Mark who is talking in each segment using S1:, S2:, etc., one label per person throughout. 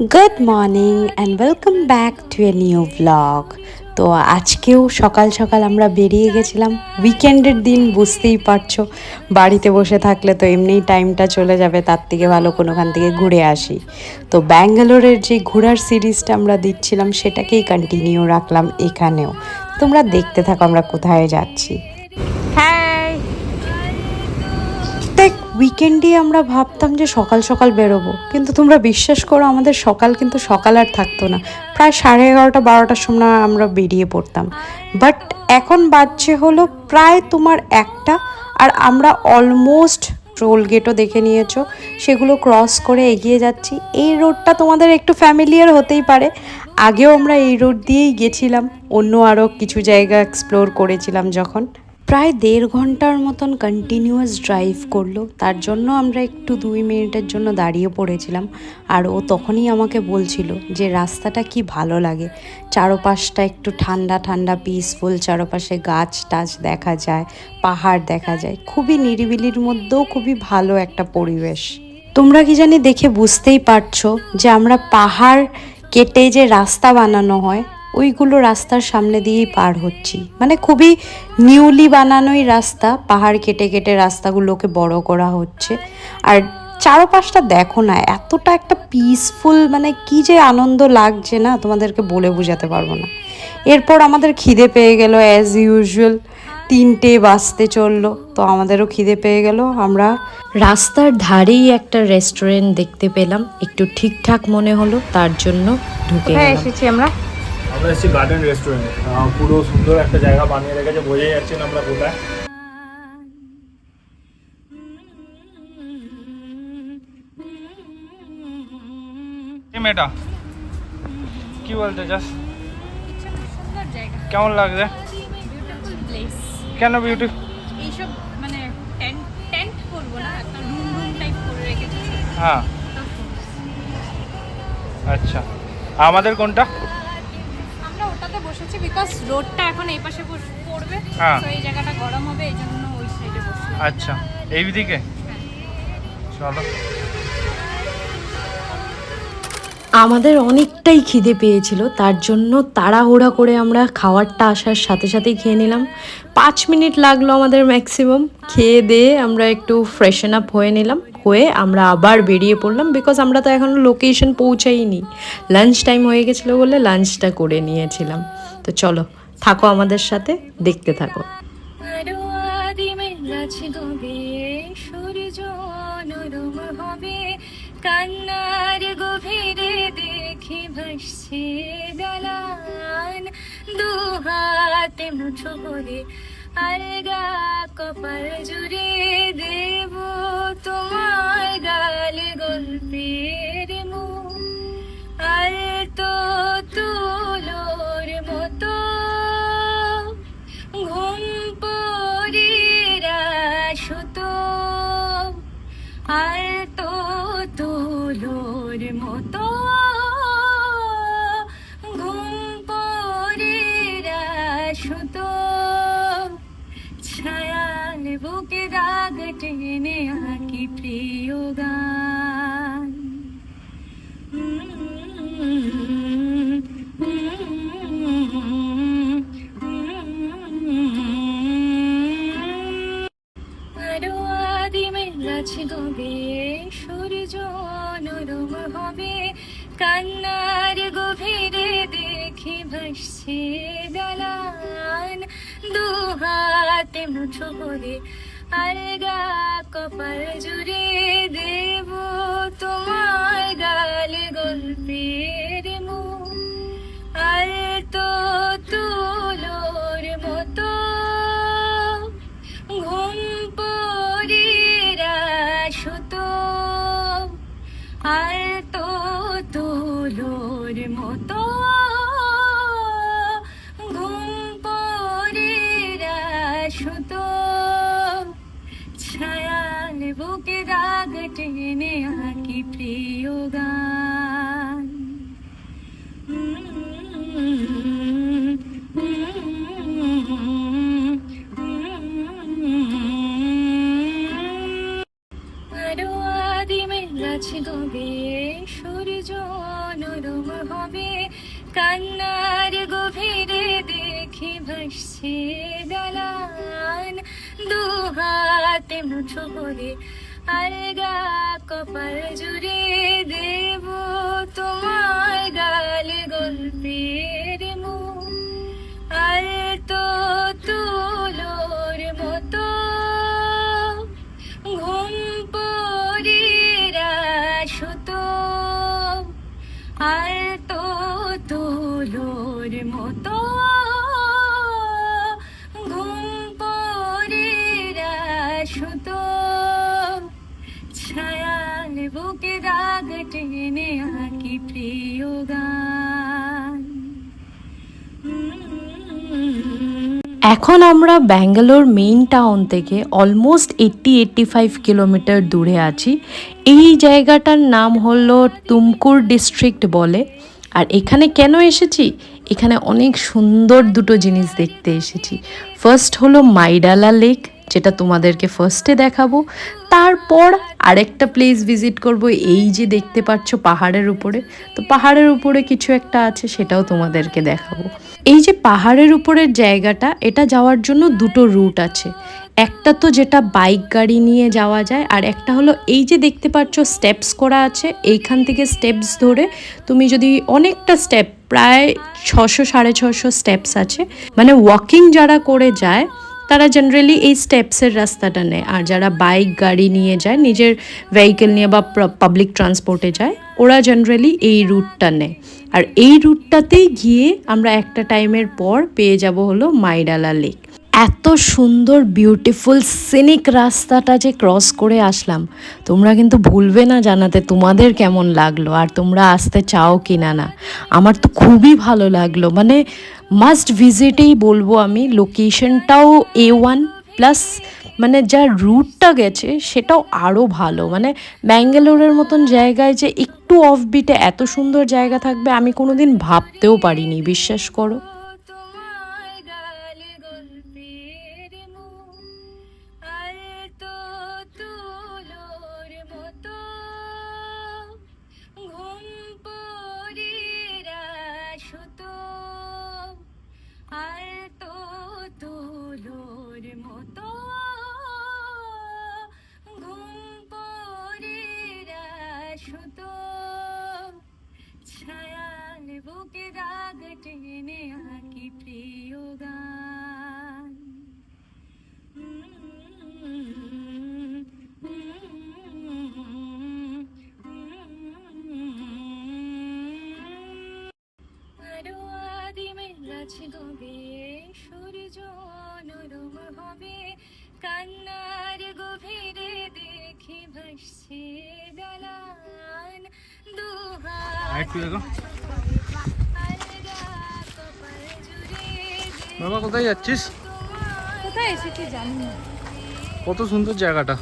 S1: Good morning and welcome back to a new blog. তো আজকেও সকাল সকাল আমরা বেরিয়ে গেছিলাম। উইকেন্ডের দিন, বুঝতেই পারছো, বাড়িতে বসে থাকলে তো এমনিই টাইমটা চলে যাবে, তার থেকে ভালো কোনোখান থেকে ঘুরে আসি। তো ব্যাঙ্গালোরের যে ঘোরার সিরিজটা আমরা দিচ্ছিলাম সেটাকেই কন্টিনিউ রাখলাম এখানেও। তোমরা দেখতে থাকো আমরা কোথায় যাচ্ছি। দেখ, উইকেন্ডে আমরা ভাবতাম যে সকাল সকাল বেরোবো, কিন্তু তোমরা বিশ্বাস করো আমাদের সকাল কিন্তু সকাল আর থাকতো না। প্রায় 11:30-12টার সময় আমরা বেরিয়ে পড়তাম, বাট এখন বাজছে হলো প্রায় তোমার একটা। আর আমরা অলমোস্ট টোল গেটও দেখে নিয়েছো, সেগুলো ক্রস করে এগিয়ে যাচ্ছি। এই রোডটা তোমাদের একটু ফ্যামিলিয়ার হতেই পারে, আগেও আমরা এই রোড দিয়েই গেছিলাম, অন্য আরও কিছু জায়গা এক্সপ্লোর করেছিলাম যখন। প্রায় 1.5 ঘন্টার মতন কন্টিনিউয়াস ড্রাইভ করলো, তার জন্য আমরা একটু 2 মিনিটের জন্য দাঁড়িয়ে পড়েছিলাম। আর ও তখনই আমাকে বলছিল যে রাস্তাটা কি ভালো লাগে, চারপাশটা একটু ঠান্ডা ঠান্ডা পিসফুল, চারপাশে গাছ টাছ দেখা যায়, পাহাড় দেখা যায়, খুবই নিরিবিলির মধ্যেও খুবই ভালো একটা পরিবেশ। তোমরা কি জানি দেখে বুঝতেই পারছো যে আমরা পাহাড় কেটে যে রাস্তা বানানো হয় ওইগুলো রাস্তার সামনে দিয়েই পার হচ্ছি, মানে খুবই নিউলি বানানোই রাস্তা, পাহাড় কেটে কেটে রাস্তাগুলোকে বড় করা হচ্ছে। আর চারপাশটা দেখো না, এতটা একটা পিসফুল, মানে কি যে আনন্দ লাগছে না, তোমাদেরকে বলে বোঝাতে পারবো না। এরপর আমাদের খিদে পেয়ে গেল অ্যাজ ইউজুয়াল, 3টে বাজতে চললো, তো আমাদেরও খিদে পেয়ে গেল। আমরা রাস্তার ধারেই একটা রেস্টুরেন্ট দেখতে পেলাম, একটু ঠিকঠাক মনে হলো, তার জন্য ঢুকে গেলাম।
S2: এসেছি আমরা
S3: এসেছি গার্ডেন রেস্টুরেন্ট। পুরো সুন্দর একটা জায়গা বানিয়ে রেখেছে, বোঝাই যাচ্ছে না আমরা কোথায়। মেয়েটা কি বলতে চাস?
S2: সুন্দর জায়গা,
S3: কেমন লাগছে?
S2: Beautiful place.
S3: কেন বিউটি?
S2: এইসব মানে টেন্ট টেন্ট করবো না, একটা রুম রুম টাইপ করে রেখেছি।
S3: হ্যাঁ, আচ্ছা। আমাদের কোনটা?
S2: আমরা ওটাতে বসেছি বিকজ রোডটা এখন এই পাশে পড়বে,
S3: হ্যাঁ।
S2: তো এই জায়গাটা গরম হবে, এই জন্য ওই সাইডে বসছি।
S3: আচ্ছা, এই দিকে চলো।
S1: আমাদের অনেকটাই খিদে পেয়েছিল, তার জন্য তাড়াহুড়া করে আমরা খাবারটা আসার সাথে সাথেই খেয়ে নিলাম। 5 মিনিট লাগলো আমাদের ম্যাক্সিমাম। খেয়ে দিয়ে আমরা একটু ফ্রেশন আপ হয়ে নিলাম, হয়ে আমরা আবার বেরিয়ে পড়লাম, বিকজ আমরা তো এখনও লোকেশন পৌঁছাইনি। লাঞ্চ টাইম হয়ে গেছিলো বলে লাঞ্চটা করে নিয়েছিলাম। তো চলো, থাকো আমাদের সাথে, দেখতে থাকো।
S2: কান্নার গভীরে দেখি ভাসছে দালান, দু হাতে মুঠো করে আলগা কপাল জুড়ে দেব তোমার গালে গল্পের মুখ। আর তো তুলোর মতো ঘুম পড়িরা সুতো, আর তো তুলোর মতো ঘুম পড়িরা সুতো, ছায়াল বুকে দাগ টেনে আঁকি প্রিয় গান। আরো আদিমে গাছে গবে সূর্য নরম হবে, কান্নার গভীরে দেখি ভাসছে দালান, দু হাতে মুঠো করে আলগা কপাল জুড়ে দেব তোমার গালে গল্পের মুখ। আর তো তুলোর মতো ঘুম পড়িরা সুতো, আর তো তুলোর মতো ঘুম পড়িরা সুতো, ছায়াল বুকে দাগ টেনে আঁকি প্রিয় গান। আরো আদিমে গাছে গবে সূর্য নরম হবে কান্নার গভীরে দেখি ভাসছে দালান দু হাতে মুঠো করে আলগা কপাল জুড়ে দেব তোমার গালে গল্পের মুখ আর তো তুলোর মতো ঘুম পড়িরা সুতো আর তো তুলোর মতো ঘুম পড়িরা সুতো ছায়াল বুকে দাগ টেনে আঁকি প্রিয় গান।
S1: এখন আমরা ব্যাঙ্গালোর মেইন টাউন থেকে অলমোস্ট 80-85 কিলোমিটার দূরে আছি। এই জায়গাটার নাম হলো তুমকুর ডিস্ট্রিক্ট বলে। আর এখানে কেন এসেছি, এখানে অনেক সুন্দর দুটো জিনিস দেখতে এসেছি। ফার্স্ট হলো মাইডালা লেক, যেটা তোমাদেরকে ফার্স্টে দেখাবো। তারপর আরেকটা প্লেস ভিজিট করব, এই যে দেখতে পাচ্ছ পাহাড়ের উপরে। তো পাহাড়ের উপরে কিছু একটা আছে, সেটাও তোমাদেরকে দেখাবো। এই যে পাহাড়ের উপরের জায়গাটা, এটা যাওয়ার জন্য দুটো রুট আছে। একটা তো যেটা বাইক গাড়ি নিয়ে যাওয়া যায়, আর একটা হলো এই যে দেখতে পাচ্ছ স্টেপস করা আছে, এইখান থেকে স্টেপস ধরে তুমি যদি অনেকটা স্টেপ, প্রায় 600-650 স্টেপস আছে, মানে ওয়াকিং যারা করে যায় তারা জেনারেলি এই স্টেপসের রাস্তাটা নেয়। আর যারা বাইক গাড়ি নিয়ে যায়, নিজের ভেহিকেল নিয়ে বা পাবলিক ট্রান্সপোর্টে যায়, ওরা জেনারেলি এই রুটটা নেয়। আর এই রুটটাতেই গিয়ে আমরা একটা টাইমের পর পেয়ে যাব হলো মাইডালা লেক। এত সুন্দর বিউটিফুল সিনিক রাস্তাটা যে ক্রস করে আসলাম, তোমরা কিন্তু ভুলবে না জানাতে তোমাদের কেমন লাগলো আর তোমরা আসতে চাও কি না। না, আমার তো খুবই ভালো লাগলো, মানে মাস্ট ভিজিটেই বলবো আমি। লোকেশনটাও A1 প্লাস, মানে যা রুটটা গেছে সেটাও আরও ভালো। মানে ব্যাঙ্গালোরের মতন জায়গায় যে একটু অফবিটে এত সুন্দর জায়গা থাকবে আমি কোনোদিন ভাবতেও পারিনি, বিশ্বাস করো।
S2: তোমার গালে গল্পের মুখ আর তো তুলোর মতো ঘুম পড়িরা সুতো আর তো তুলোর মতো ঘুম পড়িরা সুতো ছায়াল বুকে দাগ টেনে আঁকি প্রিয় গান। আরো আদিমের গাছে গবে সূর্য নরম হবে কান্নার গভীরে দেখি ভাসছে দালান দু
S3: বাবা কোথায় যাচ্ছিস?
S2: কোথায় এসেছি জানি না।
S3: কত সুন্দর জায়গাটা।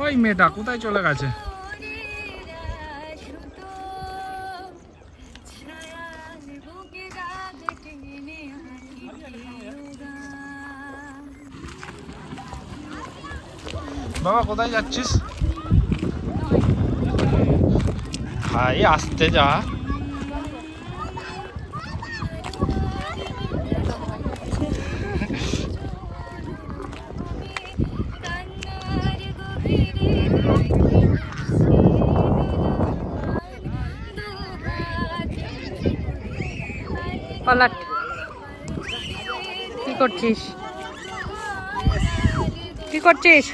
S3: ওই মেয়েটা কোথায় চলে গেছে? বাবা কোথায় যাচ্ছিস? ভাই আসতে যা।
S1: পলাট, কি করছিস? কি করছিস?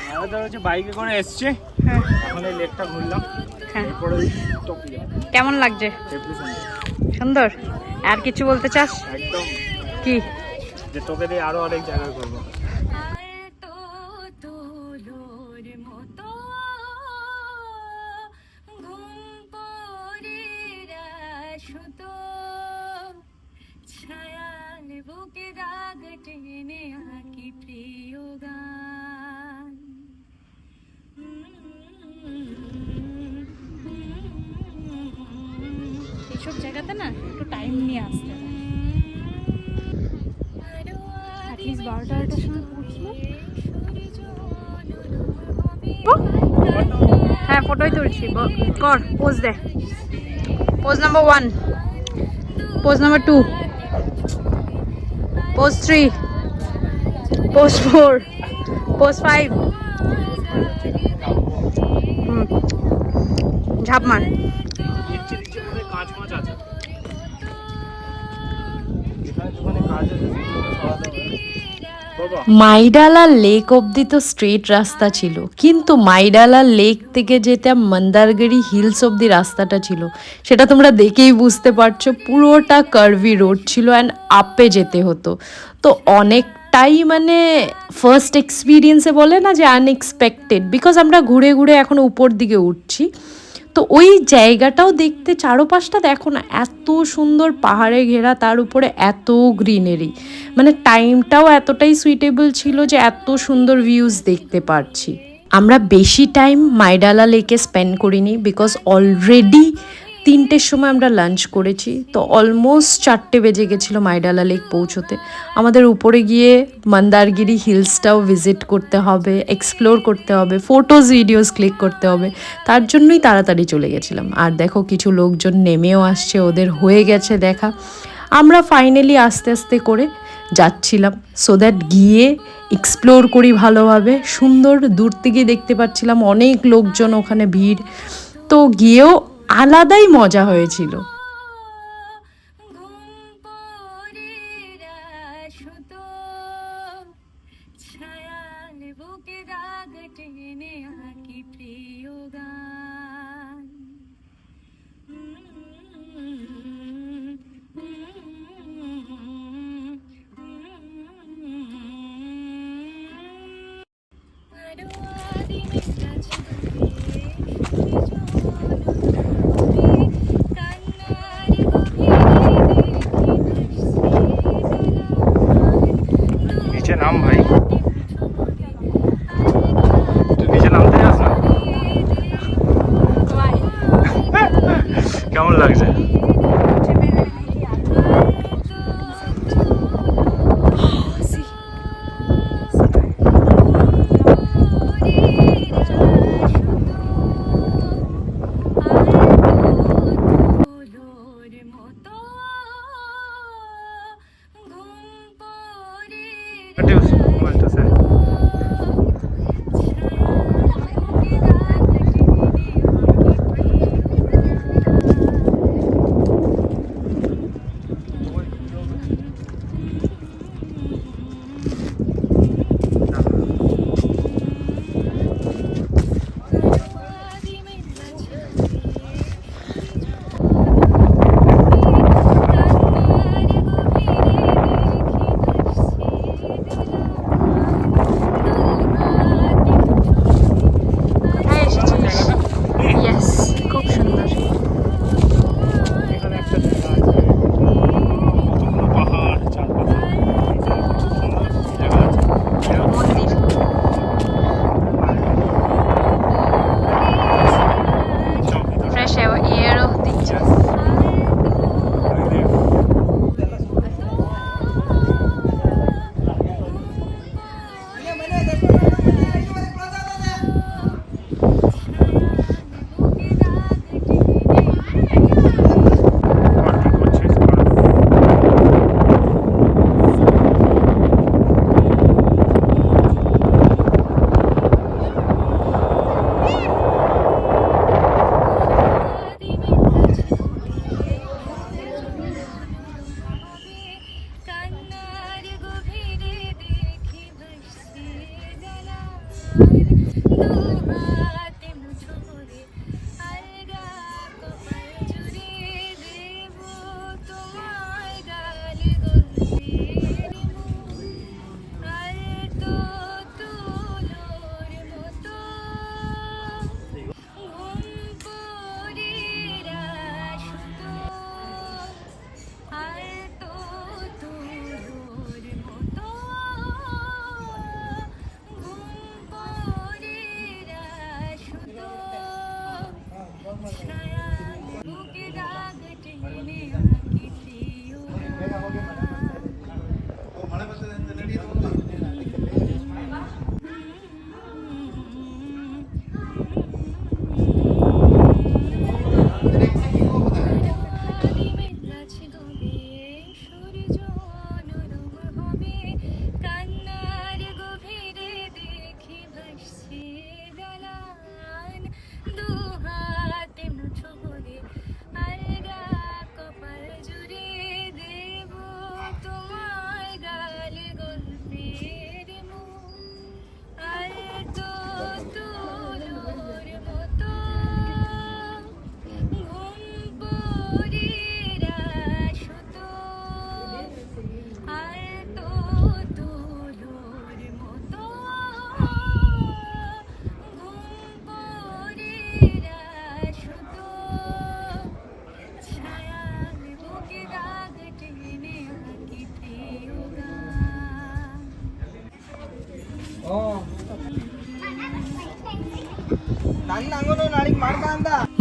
S3: বাইকে করে এসছি, এখন এই লেকটা ঘুরলাম। এরপরে
S1: কেমন লাগছে? সুন্দর। আর কিছু বলতে চাস?
S3: একদম,
S1: কি
S3: যে তোকে দিয়ে আরো অনেক জায়গায় করবো।
S2: ছায়াল বুকে দাগ টেনে আঁকি প্রিয় গান। এইসব জায়গাতে না একটু টাইম নিয়ে আসতে হয়। অ্যাটলিস্ট 12টার সময় পৌঁছলো। হ্যাঁ ফটোই তুলছি, কর পোজ দে। Pose number 1, pose number 2, pose 3, pose 4, pose 5। ঝাপ মার।
S3: নিচে মধ্যে কাঁচ মাছ আছে, এখানে দোকানে কাজ আছে, সেগুলো সরাতে হবে। বাবা
S1: মাইডালা লেক অবধি তো স্ট্রেট রাস্তা ছিল, কিন্তু মাইডালা লেক থেকে যেতে মন্দারগিরি হিলস অবধি রাস্তাটা ছিল, সেটা তোমরা দেখেই বুঝতে পারছো পুরোটা কার্ভি রোড ছিল অ্যান্ড আপে যেতে হতো। তো অনেকটাই মানে ফার্স্ট এক্সপিরিয়েন্সে বলে না যে আনএক্সপেক্টেড, বিকজ আমরা ঘুরে ঘুরে এখন উপর দিকে উঠছি। তো ওই জায়গাটাও দেখতে, চারোপাশটা দেখো না, এত সুন্দর পাহাড়ে ঘেরা, তার উপরে এত গ্রিনারি, মানে টাইমটাও এতটাই সুইটেবল ছিল যে এত সুন্দর ভিউজ দেখতে পারছি। আমরা বেশি টাইম মাইডালা লেকে স্পেন্ড করিনি, বিকজ অলরেডি 3টের সময় আমরা লাঞ্চ করেছি, তো অলমোস্ট 4টে বেজে গেছিলো মাইডালা লেক পৌঁছোতে। আমাদের উপরে গিয়ে মন্দারগিরি হিলসটাও ভিজিট করতে হবে, এক্সপ্লোর করতে হবে, ফটোজ ভিডিওস ক্লিক করতে হবে, তার জন্যই তাড়াতাড়ি চলে গেছিলাম। আর দেখো কিছু লোকজন নেমেও আসছে, ওদের হয়ে গেছে দেখা। আমরা ফাইনালি আস্তে আস্তে করে যাচ্ছিলাম, সো দ্যাট গিয়ে এক্সপ্লোর করি ভালোভাবে। সুন্দর দূর থেকে দেখতে পাচ্ছিলাম অনেক লোকজন, ওখানে ভিড়, তো গিয়েও আলাদাই মজা হয়েছিল।
S3: নিচে নাম ভাই, তুই নিচে নামতে যাস না? কেমন লাগছে?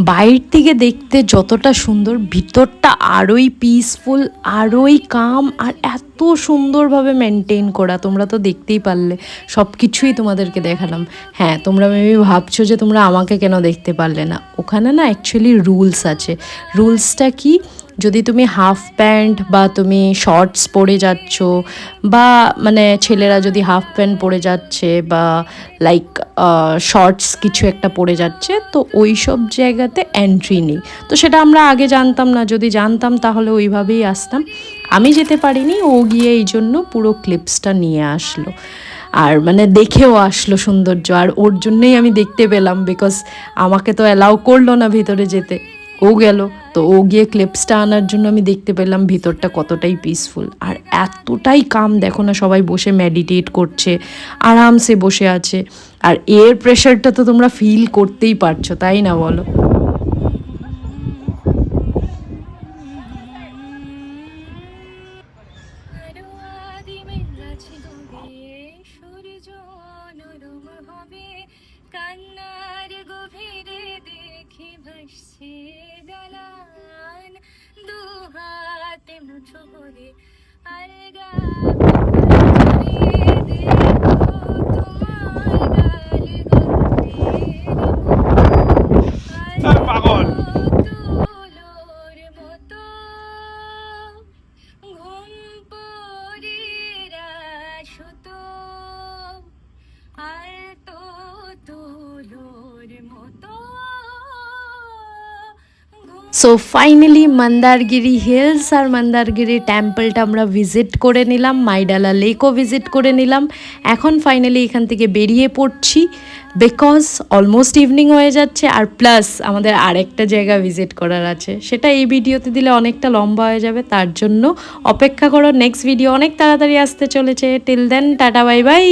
S1: বাইরের থেকে দেখতে যতটা সুন্দর, ভিতরটা আরোই পিসফুল, আরোই কাম, আর এত সুন্দরভাবে মেনটেন করা। তোমরা তো দেখতেই পারলে, সব কিছুই তোমাদেরকে দেখালাম। হ্যাঁ, তোমরা মেবি ভাবছো যে তোমরা আমাকে কেন দেখতে পারলে না। ওখানে না অ্যাকচুয়ালি রুলস আছে। রুলসটা কি, যদি তুমি হাফ প্যান্ট বা তুমি শর্টস পরে যাচ্ছ, বা মানে ছেলেরা যদি হাফ প্যান্ট পরে যাচ্ছে বা লাইক শর্টস কিছু একটা পরে যাচ্ছে, তো ওই সব জায়গাতে এন্ট্রি নেই। তো সেটা আমরা আগে জানতাম না, যদি জানতাম তাহলে ওইভাবেই আসতাম। আমি যেতে পারিনি, ও গিয়ে এই জন্য পুরো ক্লিপসটা নিয়ে আসলো, আর মানে দেখেও আসলো সৌন্দর্য, আর ওর জন্যই আমি দেখতে পেলাম, বিকজ আমাকে তো অ্যালাউ করলো না ভিতরে যেতে, ও গেল। তো ও গিয়ে ক্লিপসটা আনার জন্য আমি দেখতে পেলাম ভিতরটা কতটাই পিসফুল আর এতটাই কাম। দেখো না, সবাই বসে মেডিটেট করছে, আরামসে বসে আছে, আর এর প্রেশারটা তো তোমরা ফিল করতেই পারছো, তাই না বলো?
S4: কান্নার গভীরে দেখি ভাসছে দালান, দু হাতে মুঠো করে আলগা দেখো তোমার গাল
S3: পাগল
S4: তুলোর মতো ঘুম পড়িরা সুতো আর তো তুলোর মতো।
S1: সো ফাইনালি মন্দারগিরি হিলস আর মন্দারগিরি টেম্পলটা আমরা ভিজিট করে নিলাম, মাইডালা লেকও ভিজিট করে নিলাম। এখন ফাইনালি এখান থেকে বেরিয়ে পড়ছি, বিকজ অলমোস্ট ইভিনিং হয়ে যাচ্ছে, আর প্লাস আমাদের আরেকটা জায়গা ভিজিট করার আছে, সেটা এই ভিডিওতে দিলে অনেকটা লম্বা হয়ে যাবে। তার জন্য অপেক্ষা করো, নেক্সট ভিডিও অনেক তাড়াতাড়ি আসতে চলেছে। Till then, tata bye by.